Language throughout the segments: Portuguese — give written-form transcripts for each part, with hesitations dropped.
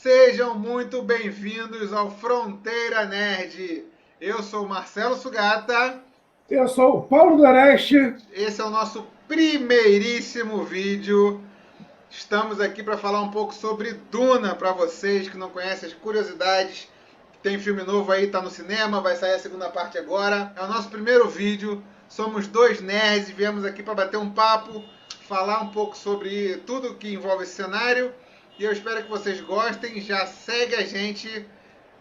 Sejam muito bem-vindos ao Fronteira Nerd. Eu sou o Marcelo Sugata. Eu sou o Paulo Doreste. Esse é o nosso primeiríssimo vídeo. Estamos aqui para falar um pouco sobre Duna para vocês que não conhecem as curiosidades. Tem filme novo aí, tá no cinema, vai sair a segunda parte agora. É o nosso primeiro vídeo. Somos dois nerds e viemos aqui para bater um papo, falar um pouco sobre tudo que envolve esse cenário. E eu espero que vocês gostem. Já segue a gente.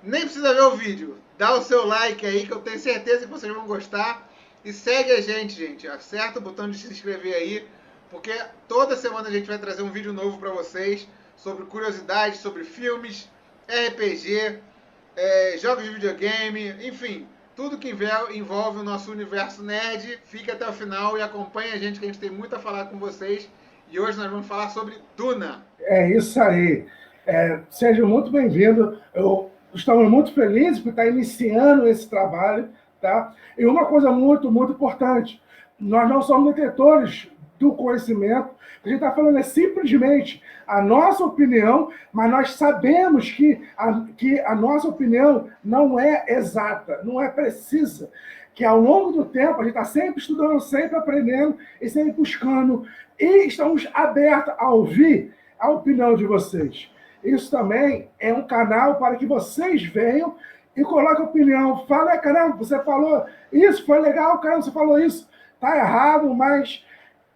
Nem precisa ver o vídeo. Dá o seu like aí que eu tenho certeza que vocês vão gostar. E segue a gente, gente. Acerta o botão de se inscrever aí, porque toda semana a gente vai trazer um vídeo novo para vocês sobre curiosidades, sobre filmes, RPG, jogos de videogame, enfim, tudo que envolve o nosso universo nerd. Fica até o final e acompanha a gente que a gente tem muito a falar com vocês. E hoje nós vamos falar sobre Duna. É isso aí. Seja muito bem-vindo. Estamos muito felizes por estar iniciando esse trabalho, tá? E uma coisa muito, muito importante: nós não somos detentores do conhecimento. A gente está falando simplesmente a nossa opinião, mas nós sabemos que a nossa opinião não é exata, não é precisa. Que ao longo do tempo a gente está sempre estudando, sempre aprendendo e sempre buscando. E estamos abertos a ouvir a opinião de vocês. Isso também é um canal para que vocês venham e coloquem opinião. Fala, caramba, você falou isso, foi legal, caramba, você falou isso. Está errado, mas,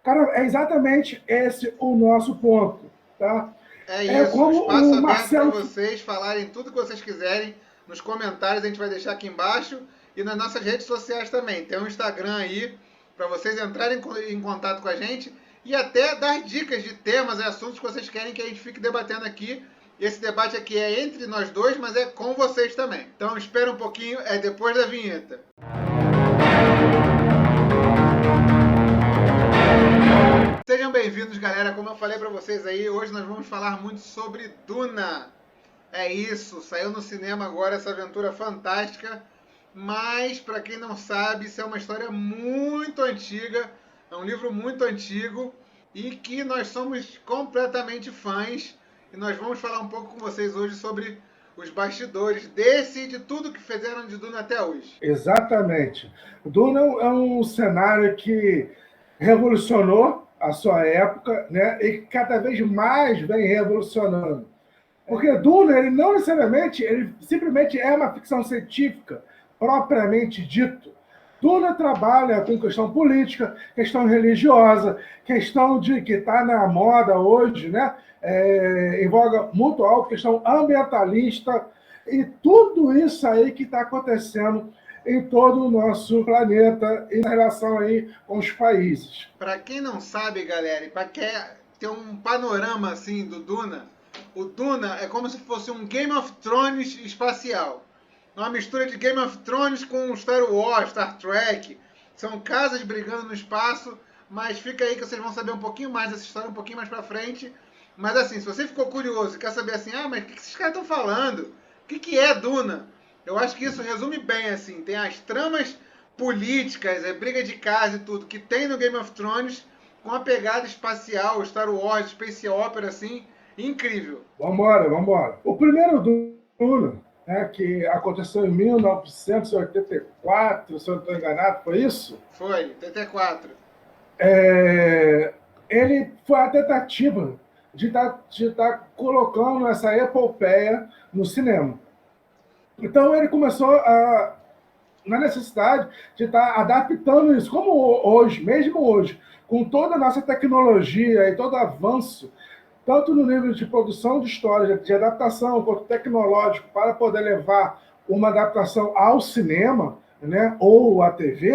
cara, é exatamente esse o nosso ponto. Tá? É isso, Como espaço o aberto para Marcelo. vocês falarem tudo que vocês quiserem nos comentários, a gente vai deixar aqui embaixo e nas nossas redes sociais também. Tem um Instagram aí para vocês entrarem em contato com a gente e até dar dicas de temas e assuntos que vocês querem que a gente fique debatendo aqui. Esse debate aqui é entre nós dois, mas é com vocês também. Então espera um pouquinho, é depois da vinheta. Sejam bem-vindos, galera. Como eu falei para vocês aí, hoje nós vamos falar muito sobre Duna. É isso, saiu no cinema agora essa aventura fantástica, mas para quem não sabe, isso é uma história muito antiga, é um livro muito antigo e que nós somos completamente fãs e nós vamos falar um pouco com vocês hoje sobre os bastidores desse e de tudo que fizeram de Duna até hoje. Exatamente. Duna é um cenário que revolucionou a sua época, né? E cada vez mais vem revolucionando. Porque Duna, ele não necessariamente, ele simplesmente é uma ficção científica, propriamente dito. Duna trabalha com questão política, questão religiosa, questão de que está na moda hoje, né? Em voga muito alta, questão ambientalista, e tudo isso aí que está acontecendo em todo o nosso planeta em relação aí com os países. Para quem não sabe, galera, e para quem ter um panorama assim do Duna, o Duna é como se fosse um Game of Thrones espacial. Uma mistura de Game of Thrones com Star Wars, Star Trek. São casas brigando no espaço, mas fica aí que vocês vão saber um pouquinho mais dessa história um pouquinho mais pra frente. Mas assim, se você ficou curioso e quer saber assim, mas o que esses caras estão falando? O que é Duna? Eu acho que isso resume bem, assim. Tem as tramas políticas, briga de casa e tudo, que tem no Game of Thrones, com a pegada espacial, Star Wars, Space Opera, assim, incrível. Vamos embora. O primeiro Duna, né, que aconteceu em 1984, se eu não estou enganado, foi isso? Foi, TT4. Ele foi a tentativa de tá colocando essa epopeia no cinema. Então ele começou na necessidade de estar adaptando isso, como hoje, mesmo hoje, com toda a nossa tecnologia e todo avanço, tanto no nível de produção de história, de adaptação, quanto tecnológico, para poder levar uma adaptação ao cinema, né, ou à TV,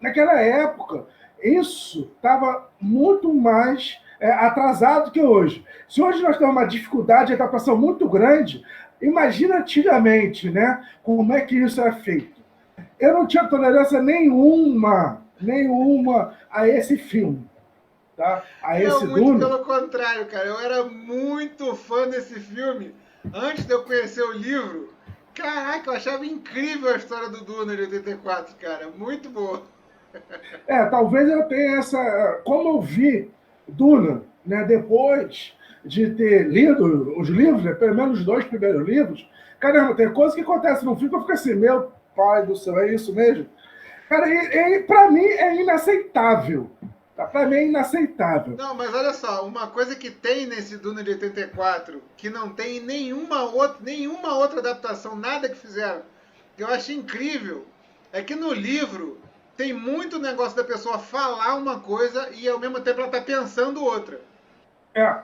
naquela época, isso estava muito mais atrasado que hoje. Se hoje nós temos uma dificuldade de adaptação muito grande, imagina antigamente, né, como é que isso era feito. Eu não tinha tolerância nenhuma a esse filme. Tá? A esse Muito Duna. pelo contrário, cara. Eu era muito fã desse filme antes de eu conhecer o livro. Caraca, eu achava incrível a história do Duna de 84, cara. Muito boa. Talvez eu tenha essa. Como eu vi Duna, né, depois de ter lido os livros, né, pelo menos os 2 primeiros livros, caramba, tem coisas que acontecem no filme que eu fico assim, meu pai do céu, é isso mesmo? Cara, para mim é inaceitável. Tá? Para mim é inaceitável. Não, mas olha só, uma coisa que tem nesse Duna de 84, que não tem em nenhuma outra adaptação, nada que fizeram, que eu acho incrível, é que no livro tem muito negócio da pessoa falar uma coisa e ao mesmo tempo ela tá pensando outra. É,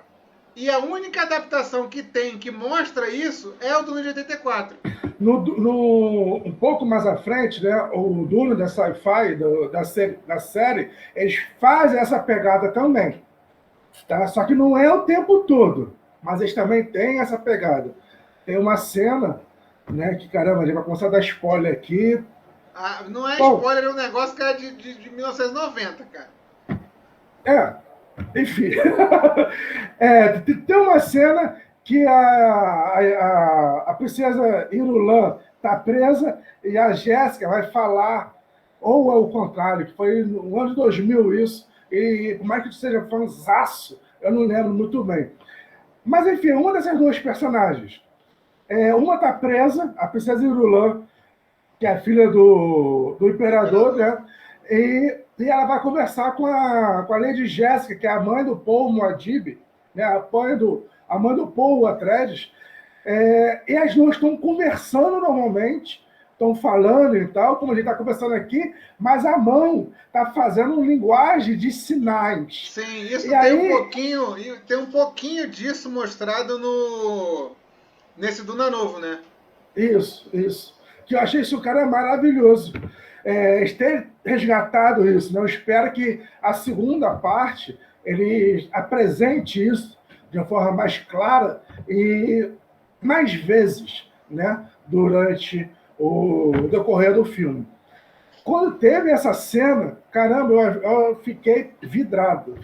E a única adaptação que tem que mostra isso é o Duna de 84. um pouco mais à frente, né, o Duna da Sci-Fi, da série, eles fazem essa pegada também. Tá? Só que não é o tempo todo, mas eles também têm essa pegada. Tem uma cena, né, que caramba, a gente vai começar a dar spoiler aqui. Ah, não é Bom, spoiler, é um negócio que é de 1990, cara. é, enfim. Tem uma cena que a princesa Irulan está presa e a Jéssica vai falar, ou é o contrário, que foi no ano de 2000 isso, e por mais que seja fanzaço, eu não lembro muito bem. Mas, enfim, uma dessas 2 personagens. Uma está presa, a princesa Irulan, que é a filha do imperador, Imperador. né? E ela vai conversar com a Lady Jéssica, que é a mãe do Paul Muad'Dib, né? A mãe do Paul Atreides. E as 2 estão conversando normalmente, estão falando e tal, como a gente está conversando aqui, mas a mão está fazendo linguagem de sinais. Sim, E isso aí, tem um pouquinho disso mostrado no nesse Duna novo, né? isso. Que eu achei isso, cara, maravilhoso. Eles terem resgatado isso. Né? Eu espero que a segunda parte ele apresente isso de uma forma mais clara e mais vezes, né? Durante o decorrer do filme. Quando teve essa cena, caramba, eu fiquei vidrado.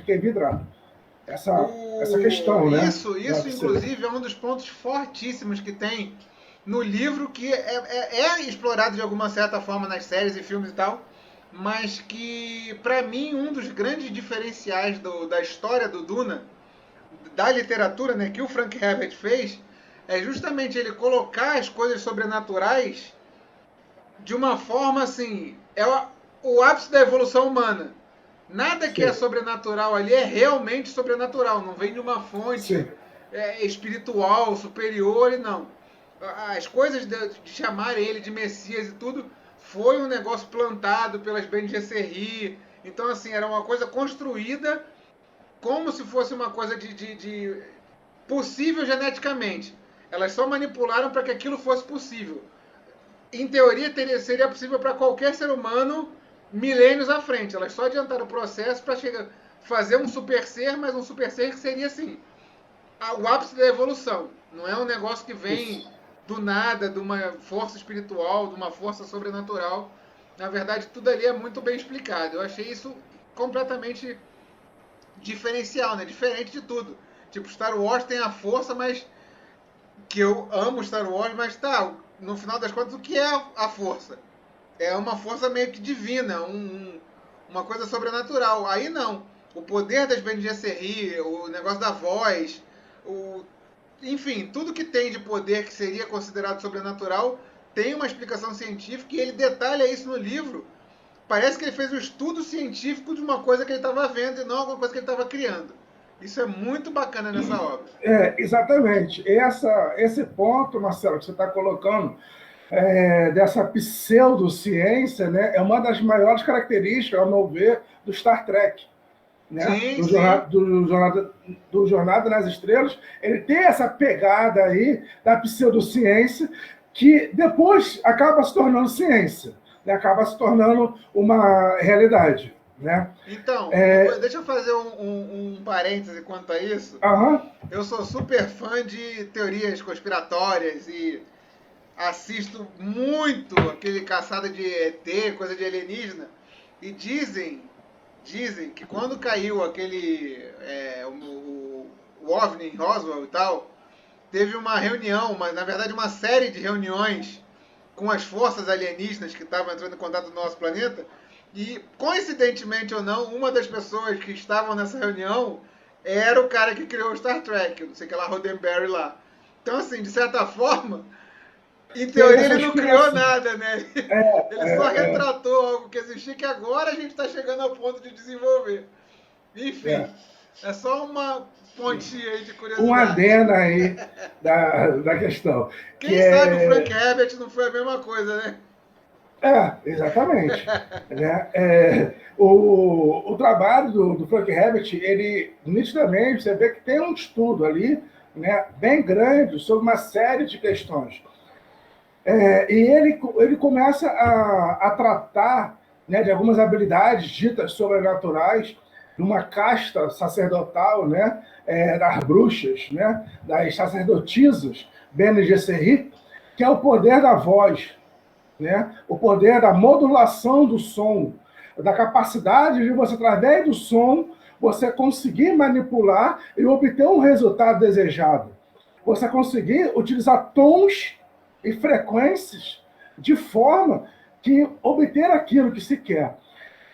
Essa questão, né? Isso inclusive é um dos pontos fortíssimos que tem no livro que é explorado de alguma certa forma nas séries e filmes e tal, mas que para mim um dos grandes diferenciais da história do Duna, da literatura, né, que o Frank Herbert fez, é justamente ele colocar as coisas sobrenaturais de uma forma assim, o ápice da evolução humana. Nada que é Sim, sobrenatural ali é realmente sobrenatural, não vem de uma fonte sim, espiritual, superior, e não. As coisas de chamar ele de Messias e tudo foi um negócio plantado pelas Bene Gesserit. Então, assim, era uma coisa construída como se fosse uma coisa de possível geneticamente. Elas só manipularam para que aquilo fosse possível. Em teoria, seria possível para qualquer ser humano milênios à frente. Elas só adiantaram o processo para fazer um super ser, mas um super ser que seria assim, o ápice da evolução. Não é um negócio que vem isso. do nada, de uma força espiritual, de uma força sobrenatural. Na verdade, tudo ali é muito bem explicado. Eu achei isso completamente diferencial, né? Diferente de tudo. Tipo, Star Wars tem a força, mas que eu amo Star Wars, mas tá, no final das contas, o que é a força? É uma força meio que divina, uma coisa sobrenatural. Aí não. O poder das Bene Gesserit, o negócio da voz, o, enfim, tudo que tem de poder que seria considerado sobrenatural tem uma explicação científica e ele detalha isso no livro. Parece que ele fez um estudo científico de uma coisa que ele estava vendo e não alguma coisa que ele estava criando. Isso é muito bacana nessa obra. Exatamente. Esse ponto, Marcelo, que você está colocando, dessa pseudociência, né, é uma das maiores características, ao meu ver, do Star Trek. Né? Sim, sim. Do Jornada nas Estrelas, ele tem essa pegada aí da pseudociência que depois acaba se tornando ciência, né? Acaba se tornando uma realidade. Né? Então, deixa eu fazer um parêntese quanto a isso. Aham, Eu sou super fã de teorias conspiratórias e assisto muito aquele caçada de ET, coisa de alienígena. E dizem que quando caiu aquele o OVNI em Roswell e tal, teve uma reunião, mas na verdade uma série de reuniões com as forças alienígenas que estavam entrando em contato no nosso planeta. E, coincidentemente ou não, uma das pessoas que estavam nessa reunião era o cara que criou o Star Trek, não sei o que lá, Roddenberry lá. Então, assim, de certa forma, em Teve teoria essa ele não criou inspiração. nada, né? É, Ele só é, retratou algo que existia que agora a gente está chegando ao ponto de desenvolver. Enfim, é. é só uma pontinha aí de Um curiosidade. adendo aí da questão, que Quem sabe o Frank é. Herbert não foi a mesma coisa, né? Exatamente. Né? O trabalho do Frank Herbert, ele nitidamente, você vê que tem um estudo ali, né, bem grande sobre uma série de questões. E ele começa a tratar, né, de algumas habilidades ditas sobrenaturais de uma casta sacerdotal, né, das bruxas, né, das sacerdotisas Bene Gesserit, que é o poder da voz, né? O poder da modulação do som, da capacidade de você, através do som, você conseguir manipular e obter um resultado desejado. Você conseguir utilizar tons e frequências de forma que obter aquilo que se quer.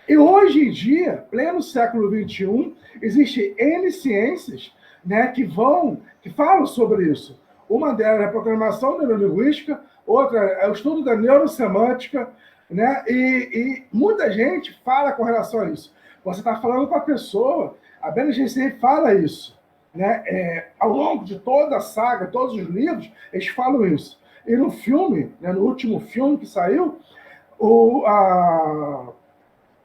E hoje em dia, pleno século XXI, existe N ciências, né, que falam sobre isso. Uma delas é a programação neurolinguística, outra é o estudo da neurosemântica, né, e muita gente fala com relação a isso. Você está falando com a pessoa, a BNGC fala isso. Né, ao longo de toda a saga, todos os livros, eles falam isso. E no filme, né, no último filme que saiu, o,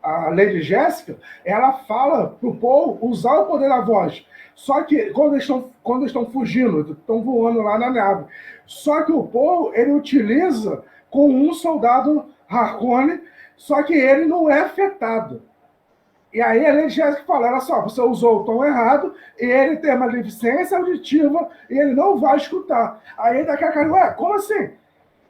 a Lady Jéssica, ela fala pro Paul usar o poder da voz. Só que quando eles estão fugindo, estão voando lá na nave. Só que o Paul, ele utiliza com um soldado Harkonnen, só que ele não é afetado. E aí a Lady Jéssica fala, olha só, você usou o tom errado, e ele tem uma deficiência auditiva, e ele não vai escutar. Aí daqui a cara, ué, como assim?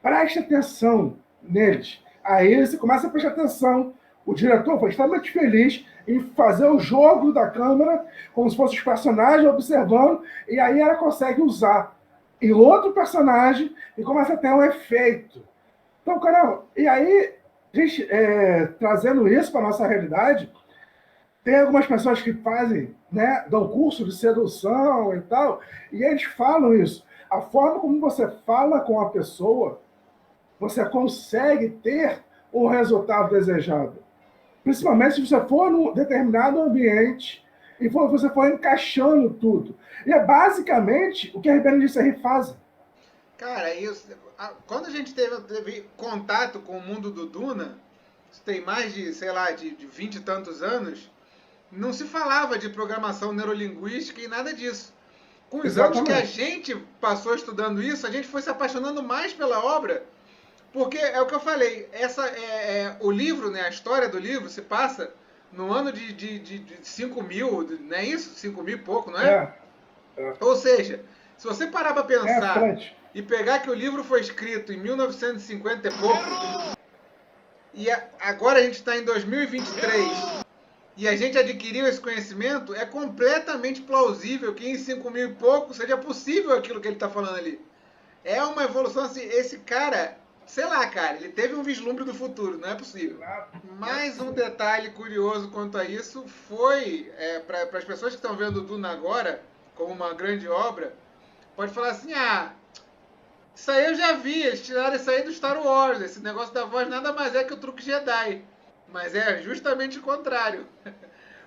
Preste atenção neles. Aí você começa a prestar atenção. O diretor foi extremamente feliz em fazer o jogo da câmera, como se fossem os personagens observando, e aí ela consegue usar em outro personagem e começa a ter um efeito. Então, caramba, e aí, gente, trazendo isso para a nossa realidade, tem algumas pessoas que fazem, né, dão curso de sedução e tal, e eles falam isso. A forma como você fala com a pessoa, você consegue ter o resultado desejado. Principalmente se você for num determinado ambiente e você for encaixando tudo. E é basicamente o que a Rebelde disse aí faz. Cara, isso, quando a gente teve contato com o mundo do Duna, isso tem mais de, sei lá, de 20 e tantos anos, não se falava de programação neurolinguística e nada disso. Com os anos que a Exatamente. gente passou estudando isso, a gente foi se apaixonando mais pela obra, porque é o que eu falei, o livro, né, a história do livro se passa no ano de 5 mil, não é isso? 5 mil e pouco, não é? É, é, Ou seja, se você parar para é pensar frente. e pegar que o livro foi escrito em 1950 e pouco, e agora a gente está em 2023, e a gente adquiriu esse conhecimento, é completamente plausível que em 5 mil e pouco seja possível aquilo que ele está falando ali. É uma evolução assim, esse cara, sei lá, cara, ele teve um vislumbre do futuro, não é possível. Não é Mais um possível. detalhe curioso quanto a isso foi, para as pessoas que estão vendo o Duna agora, como uma grande obra, pode falar assim, isso aí eu já vi, eles tiraram isso aí do Star Wars, esse negócio da voz nada mais é que o truque Jedi. Mas é justamente o contrário.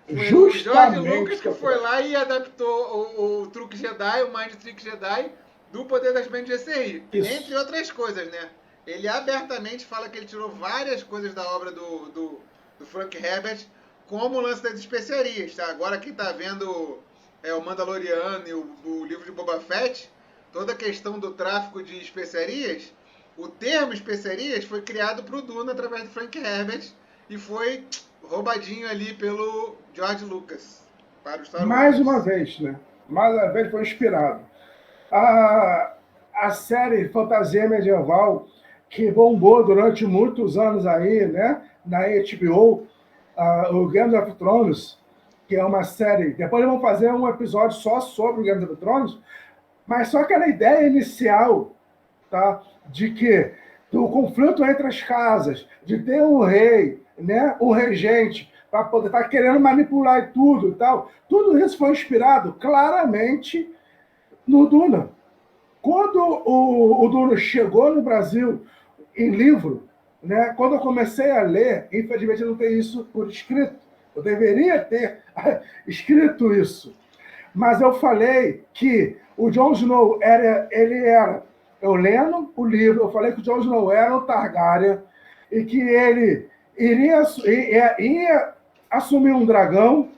Foi o George Lucas Justamente que foi contra. lá e adaptou o truque Jedi, o Mind Trick Jedi, do Poder das Mentes GCI. Entre Isso. outras coisas, né? Ele abertamente fala que ele tirou várias coisas da obra do Frank Herbert, como o lance das especiarias, tá? Agora quem tá vendo o Mandaloriano e o livro de Boba Fett, toda a questão do tráfico de especiarias, o termo especiarias foi criado pro Duna através do Frank Herbert e foi roubadinho ali pelo George Lucas para o Star Mais uma Wars. vez, né? Mais uma vez foi inspirado. A, a série Fantasia Medieval, que bombou durante muitos anos aí, né? Na HBO, o Game of Thrones, que é uma série. Depois vamos fazer um episódio só sobre o Game of Thrones, mas só aquela ideia inicial, tá? De que do conflito entre as casas, de ter um rei, né? Um regente, para poder estar querendo manipular tudo e tal. Tudo isso foi inspirado claramente no Duna. Quando o Duna chegou no Brasil em livro, né, quando eu comecei a ler, infelizmente eu não tenho isso por escrito, eu deveria ter escrito isso, mas eu falei que o Jon Snow eu lendo o livro, eu falei que o Jon Snow era um Targaryen e que ele ia assumir um dragão,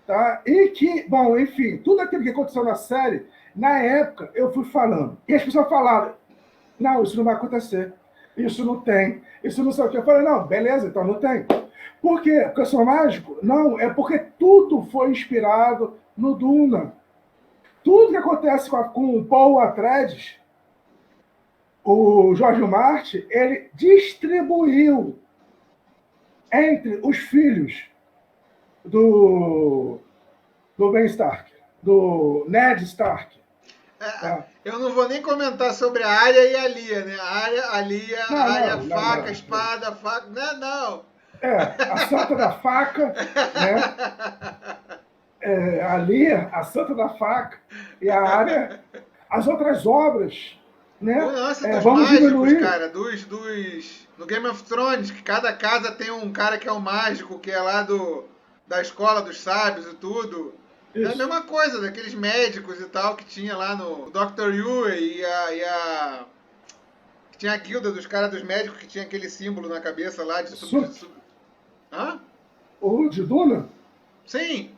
tá? E que, bom, enfim, tudo aquilo que aconteceu na série, na época eu fui falando. E as pessoas falaram, não, isso não vai acontecer, isso não tem, isso não sei o que. Eu falei, não, beleza, então não tem. Por quê? Porque eu sou mágico? Não, é porque tudo foi inspirado no Duna. Tudo que acontece com o Paul Atreides, o Jorge Martin, ele distribuiu entre os filhos do, do Ben Stark, do Ned Stark. Tá? Eu não vou nem comentar sobre a Arya e a Lia, né? A Arya, faca, espada, faca. Não, não. A Santa da Faca, né? A Lia, a Santa da Faca, e a Arya, as outras obras, né? O lance dos Vamos mágicos, diminuir. cara, no Game of Thrones, que cada casa tem um cara que é um mágico, que é lá da escola dos sábios e tudo. É a Isso. mesma coisa, daqueles médicos e tal que tinha lá no Dr. Yue que tinha a guilda dos caras dos médicos que tinha aquele símbolo na cabeça lá de Hã? O de Duna? Sim,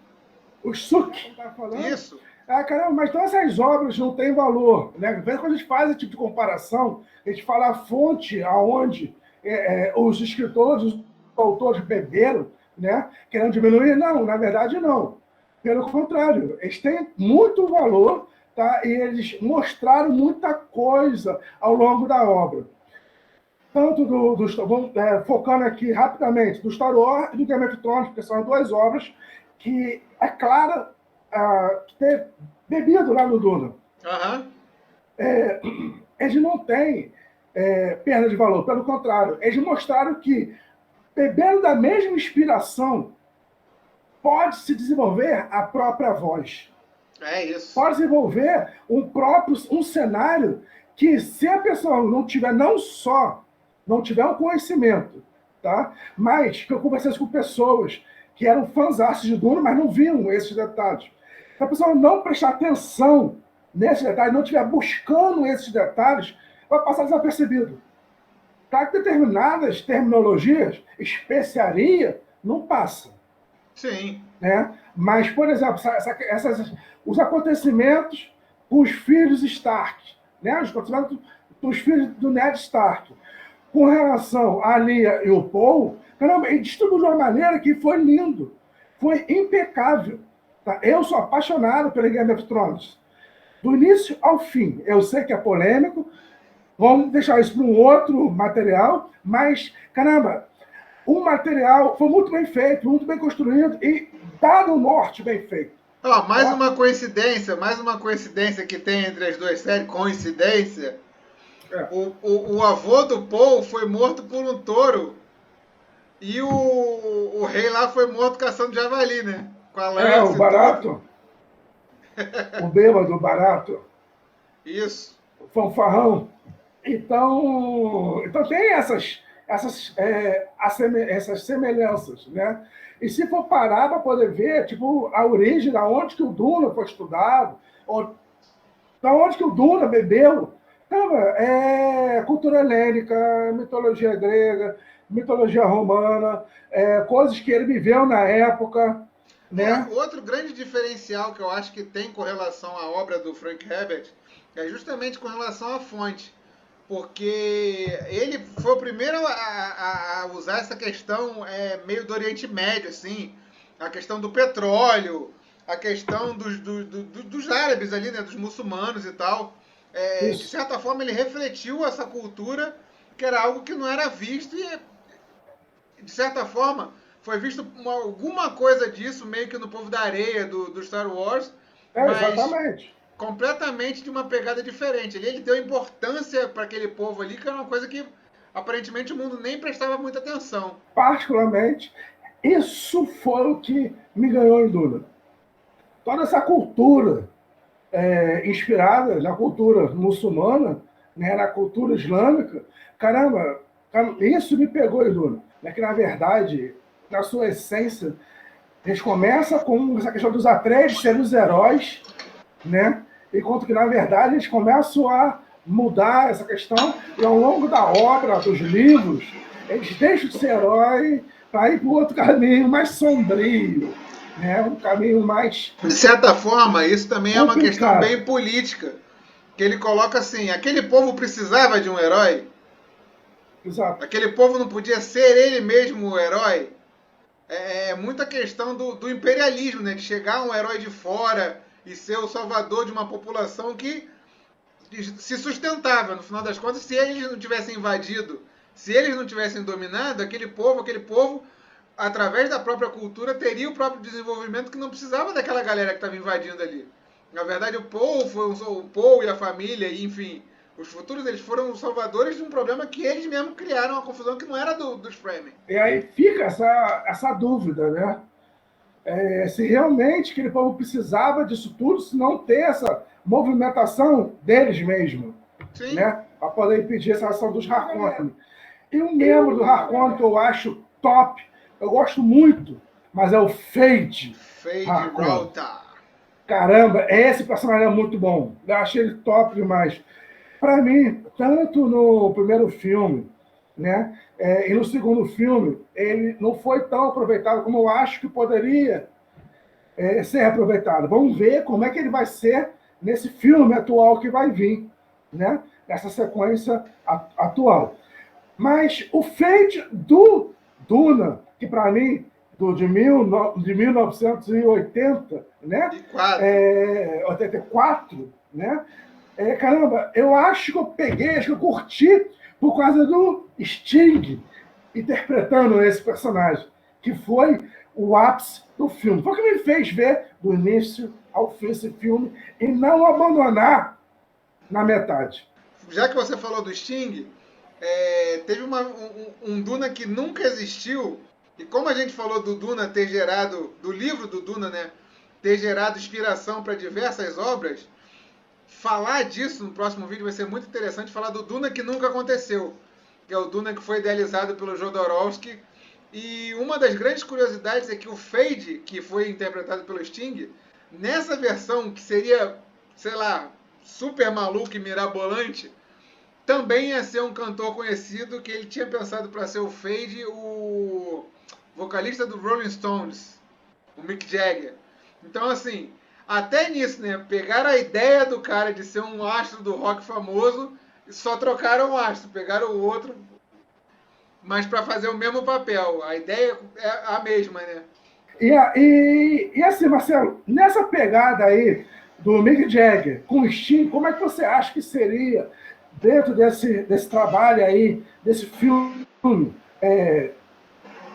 O Suk, tá falando? isso. Caramba, mas todas essas obras não têm valor, né? Quando a gente faz esse tipo de comparação, a gente fala a fonte aonde os escritores, os autores beberam, né? Querendo diminuir. Não, na verdade não. Pelo contrário, eles têm muito valor, tá? E eles mostraram muita coisa ao longo da obra. Tanto focando aqui rapidamente, do Star Wars e do Game of Thrones, porque são as duas obras que é clara ter bebido lá no Duna. Aham. Eles não têm perda de valor, pelo contrário, eles mostraram que, bebendo da mesma inspiração, pode se desenvolver a própria voz. É isso. Pode desenvolver um cenário que, se a pessoa não tiver não tiver um conhecimento, tá? Mas que eu conversei com pessoas que eram fãs de Duna, mas não viam esses detalhes. Se a pessoa não prestar atenção nesses detalhes, não estiver buscando esses detalhes, vai passar desapercebido. Tá? Determinadas terminologias, especiaria, não passa. Sim. Né? Mas, por exemplo, os acontecimentos com os filhos Stark, né? Os acontecimentos dos filhos do Ned Stark, com relação à Lia e o Paul, caramba, ele distribuiu de uma maneira que foi lindo, foi impecável. Tá? Eu sou apaixonado pelo Game of Thrones, do início ao fim. Eu sei que é polêmico, vamos deixar isso para um outro material, mas, caramba, o material foi muito bem feito, muito bem construído e dado o norte bem feito. Mais uma coincidência que tem entre as duas séries, coincidência. O avô do Paul foi morto por um touro e o rei lá foi morto caçando javali, né? Com a lança o barato. O bêbado, o barato. Isso. O fanfarrão. Então tem essas semelhanças, né? E se for parar para poder ver, tipo, a origem, da onde que o Duna foi estudado, ou da onde que o Duna bebeu, cultura helênica, mitologia grega, mitologia romana, coisas que ele viveu na época, né? Outro grande diferencial que eu acho que tem com relação à obra do Frank Herbert é justamente com relação à fonte. Porque ele foi o primeiro a usar essa questão meio do Oriente Médio, assim, a questão do petróleo, a questão dos árabes ali, né, dos muçulmanos e tal. De certa forma, ele refletiu essa cultura, que era algo que não era visto e, de certa forma, foi visto alguma coisa disso meio que no Povo da Areia, do Star Wars, mas exatamente. Completamente de uma pegada diferente. Ele deu importância para aquele povo ali, que era uma coisa que aparentemente o mundo nem prestava muita atenção. Particularmente, Isso foi o que me ganhou em Duna. Toda essa cultura inspirada na cultura muçulmana, né, na cultura islâmica, caramba, isso me pegou em Duna. Né, que, na verdade, na sua essência, a gente começa com essa questão dos Atreides serem os heróis, né? Enquanto que, na verdade, eles começam a mudar essa questão e, ao longo da obra, dos livros, eles deixam de ser herói para ir para outro caminho mais sombrio, né? Um caminho mais De certa forma, isso também é uma questão complicado. bem política, que ele coloca assim, aquele povo precisava de um herói, Exato. aquele povo não podia ser ele mesmo o herói. É muita questão do imperialismo, né? De chegar um herói de fora e ser o salvador de uma população que se sustentava. No final das contas, se eles não tivessem invadido, se eles não tivessem dominado, aquele povo, através da própria cultura, teria o próprio desenvolvimento que não precisava daquela galera que estava invadindo ali. Na verdade, o Paul e a família, enfim, os futuros, eles foram os salvadores de um problema que eles mesmos criaram, uma confusão que não era dos Fremen. E aí fica essa dúvida, né? Se realmente aquele povo precisava disso tudo, se não ter essa movimentação deles mesmo, Sim. né? Para poder impedir essa ação dos Harkonnen. E um membro do Harkonnen que eu acho top, eu gosto muito, mas é o Fade Fade Harkonnen. Rauta. Caramba, esse personagem é muito bom. Eu achei ele top demais. Para mim, tanto no primeiro filme, né, e no segundo filme, ele não foi tão aproveitado como eu acho que poderia ser aproveitado. Vamos ver como é que ele vai ser nesse filme atual que vai vir, né, nessa sequência atual. Mas o Fate do Duna, que para mim, de 1980, né, E 4. 84, né, caramba, eu acho que eu peguei, acho que eu curti por causa do Sting interpretando esse personagem, que foi o ápice do filme. Foi o que me fez ver do início ao fim esse filme e não abandonar na metade. Já que você falou do Sting, teve um Duna que nunca existiu, e como a gente falou do Duna ter gerado, do livro do Duna, né, ter gerado inspiração para diversas obras, falar disso no próximo vídeo vai ser muito interessante, falar do Duna que nunca aconteceu, que é o Duna que foi idealizado pelo Jodorowsky. E uma das grandes curiosidades é que o Fade, que foi interpretado pelo Sting, nessa versão que seria, sei lá, super maluco e mirabolante, também ia ser um cantor conhecido que ele tinha pensado para ser o Fade, o vocalista do Rolling Stones, o Mick Jagger. Então, assim, até nisso, né? Pegaram a ideia do cara de ser um astro do rock famoso e só trocaram o astro, pegaram o outro, mas para fazer o mesmo papel. A ideia é a mesma, né? E assim, Marcelo, nessa pegada aí do Mick Jagger com o Sting, como é que você acha que seria dentro desse trabalho aí, desse filme, né,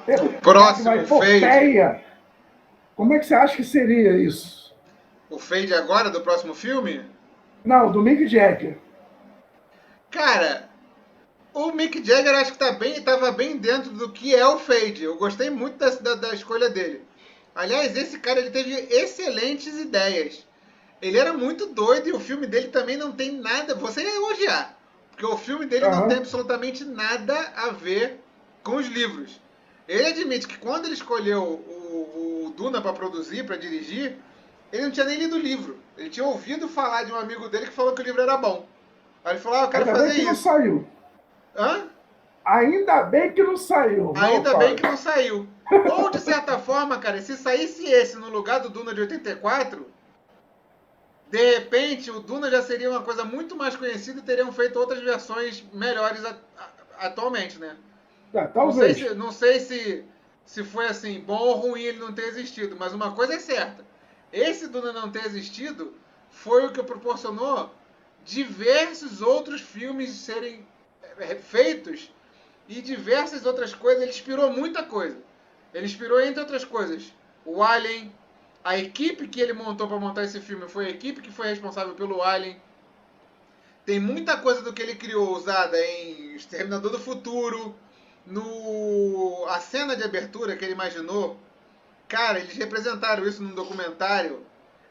que vai Próximo Fade. epopeia? Como é que você acha que seria isso? O Fade agora do próximo filme? Não, do Mick Jagger. Cara, o Mick Jagger acho que estava bem dentro do que é o Fade. Eu gostei muito da escolha dele. Aliás, esse cara ele teve excelentes ideias. Ele era muito doido e o filme dele também não tem nada. Você ia elogiar. Porque o filme dele não tem Aham. absolutamente nada a ver com os livros. Ele admite que quando ele escolheu o Duna para produzir, para dirigir, ele não tinha nem lido o livro. Ele tinha ouvido falar de um amigo dele que falou que o livro era bom. Aí ele falou: eu quero Ainda bem fazer que não isso. saiu. Hã? Ainda bem que não saiu, não, Ainda bem Fábio. que não saiu. Ou, de certa forma, cara, se saísse esse no lugar do Duna de 84, de repente o Duna já seria uma coisa muito mais conhecida e teriam feito outras versões melhores atualmente, né? Talvez. Não sei se foi assim, bom ou ruim ele não ter existido, mas uma coisa é certa. Esse Duna não ter existido foi o que proporcionou diversos outros filmes serem feitos e diversas outras coisas. Ele inspirou muita coisa. Ele inspirou, entre outras coisas, o Alien. A equipe que ele montou para montar esse filme foi a equipe que foi responsável pelo Alien. Tem muita coisa do que ele criou usada em Exterminador do Futuro. A cena de abertura que ele imaginou, cara, eles representaram isso num documentário.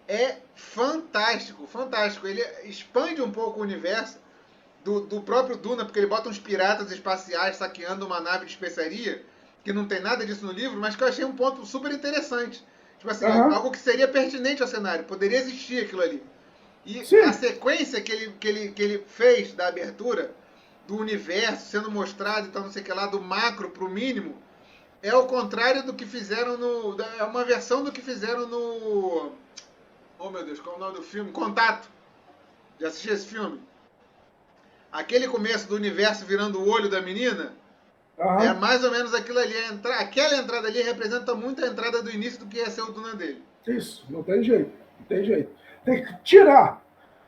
É fantástico, fantástico. Ele expande um pouco o universo do próprio Duna, porque ele bota uns piratas espaciais saqueando uma nave de especiaria, que não tem nada disso no livro, mas que eu achei um ponto super interessante. Tipo assim, Aham. algo que seria pertinente ao cenário, poderia existir aquilo ali. E a Sim, sequência que ele fez da abertura, do universo sendo mostrado, então não sei o que lá, do macro pro mínimo, é o contrário do que fizeram no. É uma versão do que fizeram no. Oh meu Deus, qual é o nome do filme? Contato. Já assisti esse filme? Aquele começo do universo virando o olho da menina, é aham. mais ou menos aquilo ali. Aquela entrada ali representa muito a entrada do início do que ia ser o Duna dele. Isso, não tem jeito. Não tem jeito. Tem que tirar.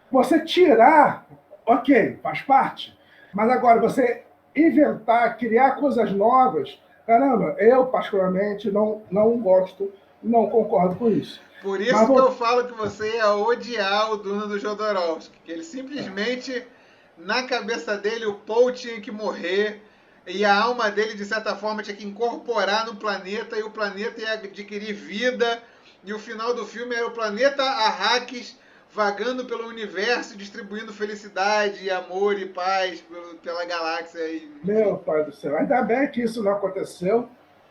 Você tirar, ok, faz parte. Mas agora, você inventar, criar coisas novas, caramba, eu particularmente não gosto, não concordo com isso. Por Mas isso que eu vou. falo que você ia odiar o Duna do Jodorowsky. Que ele simplesmente, na cabeça dele, o Paul tinha que morrer. E a alma dele, de certa forma, tinha que incorporar no planeta. E o planeta ia adquirir vida. E o final do filme era o planeta Arrakis vagando pelo universo, distribuindo felicidade, amor e paz pela galáxia. Enfim. Meu pai do céu, ainda bem que isso não aconteceu,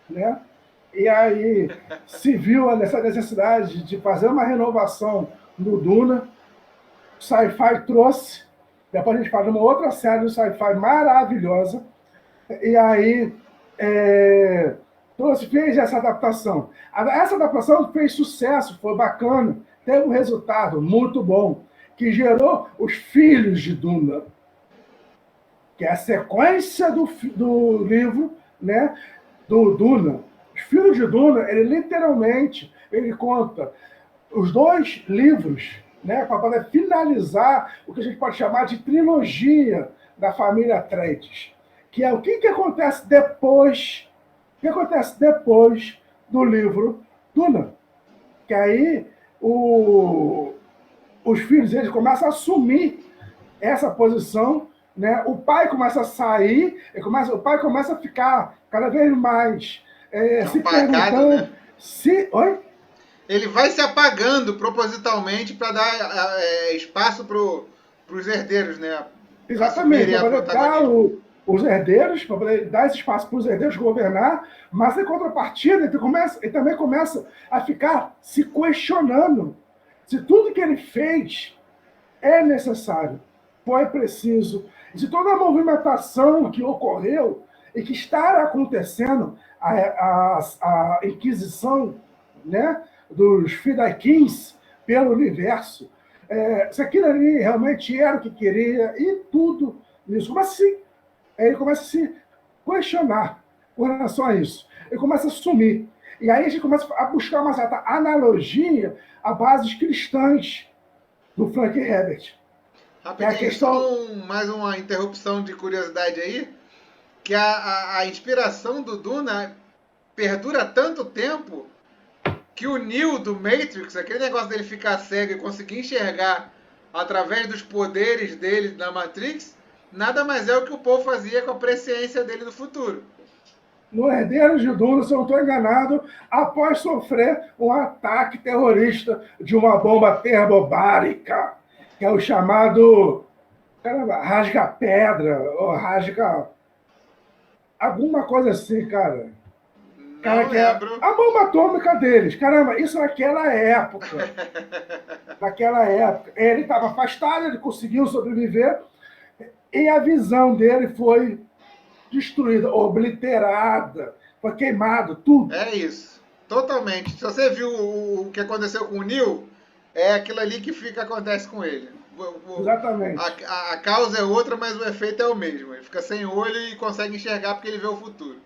né? E aí se viu essa necessidade de fazer uma renovação do Duna. O Sci-Fi trouxe, depois a gente faz uma outra série do Sci-Fi maravilhosa, e aí trouxe, fez essa adaptação. Essa adaptação fez sucesso, foi bacana, teve um resultado muito bom, que gerou os Filhos de Duna, que é a sequência do livro, né, do Duna. Os Filhos de Duna, ele literalmente ele conta os dois livros, né, para poder finalizar o que a gente pode chamar de trilogia da família Atreides, que é o que acontece depois, do livro Duna, que aí o, os filhos eles começam a assumir essa posição, né? O pai começa a sair, o pai começa a ficar cada vez mais se Apagado, né? perguntando se. Oi? Ele vai se apagando propositalmente para dar espaço para os herdeiros, né? Exatamente, Assumirem para a poder dar protagonismo. os herdeiros, para poder dar esse espaço para os herdeiros governar, mas em contrapartida ele também começa a ficar se questionando se tudo que ele fez é necessário, foi preciso, e se toda a movimentação que ocorreu e que está acontecendo, a Inquisição, né, dos Fidaiquins pelo universo, se aquilo ali realmente era o que queria e tudo isso. Mas sim, ele começa a se questionar com relação a isso. Ele começa a sumir. E aí a gente começa a buscar uma certa analogia a bases cristãs do Frank Herbert, que é a Rapidinho, só questão. mais uma interrupção de curiosidade aí, que a inspiração do Duna perdura tanto tempo que o Neo do Matrix, aquele negócio dele ficar cego e conseguir enxergar através dos poderes dele na Matrix, nada mais é o que o Paul fazia com a presciência dele no futuro. No Herdeiro de Duna, se eu não estou enganado, após sofrer um ataque terrorista de uma bomba termobárica, que é o chamado, caramba, rasga-pedra, ou rasga. Alguma coisa assim, cara. Cara, Não que é lembro. a bomba atômica deles. Caramba, isso naquela época. Naquela época. Ele estava afastado, ele conseguiu sobreviver, e a visão dele foi destruída, obliterada, foi queimado, tudo. É isso. Totalmente. Se você viu o que aconteceu com o Neil, é aquilo ali que fica acontece com ele. Exatamente. A causa é outra, mas o efeito é o mesmo. Ele fica sem olho e consegue enxergar porque ele vê o futuro.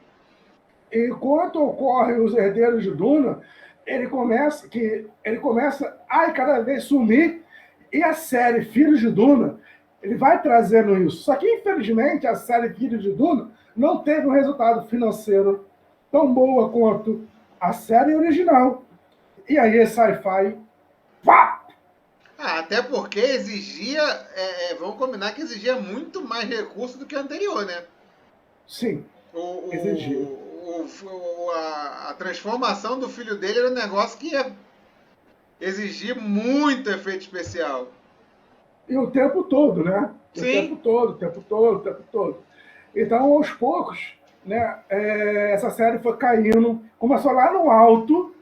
Enquanto ocorre os herdeiros de Duna, ele começa a cada vez sumir, e a série Filhos de Duna ele vai trazendo isso. Só que, infelizmente, a série Filhos de Duna não teve um resultado financeiro tão boa quanto a série original. E aí, sci-fi, pá! Até porque exigia, vamos combinar que exigia muito mais recurso do que o anterior, né? Sim. O, Exigir. a transformação do filho dele era um negócio que ia exigir muito efeito especial. E o tempo todo, né? O tempo Sim, todo, o tempo todo, o tempo todo. Então, aos poucos, né, essa série foi caindo, começou lá no alto,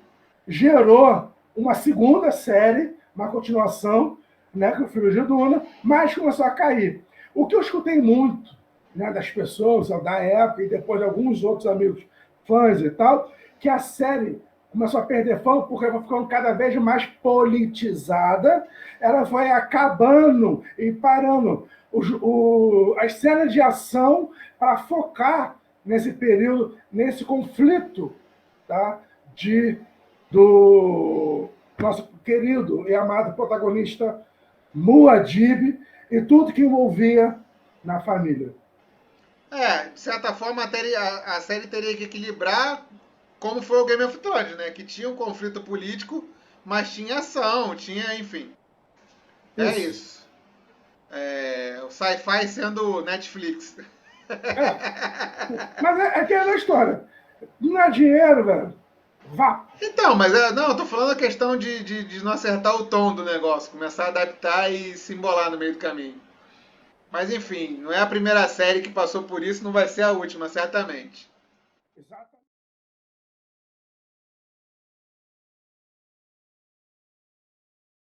gerou uma segunda série, uma continuação, né, que é o Filho de Duna, mas começou a cair. O que eu escutei muito, né, das pessoas da época e depois de alguns outros amigos fãs e tal, que a série começou a perder fã porque foi ficando cada vez mais politizada, ela foi acabando e parando as cenas de ação para focar nesse período, nesse conflito, tá? Do nosso querido e amado protagonista Muad'Dib e tudo que envolvia na família. de certa forma a série teria que equilibrar como foi o Game of Thrones, né? Que tinha um conflito político, mas tinha ação, tinha, enfim. É Isso. isso. O sci-fi sendo Netflix. É. Mas é aquela história. Não é dinheiro, velho. Vá. Então, não, eu tô falando a questão de não acertar o tom do negócio, começar a adaptar e se embolar no meio do caminho. Mas enfim, não é a primeira série que passou por isso, não vai ser a última, certamente. Exatamente.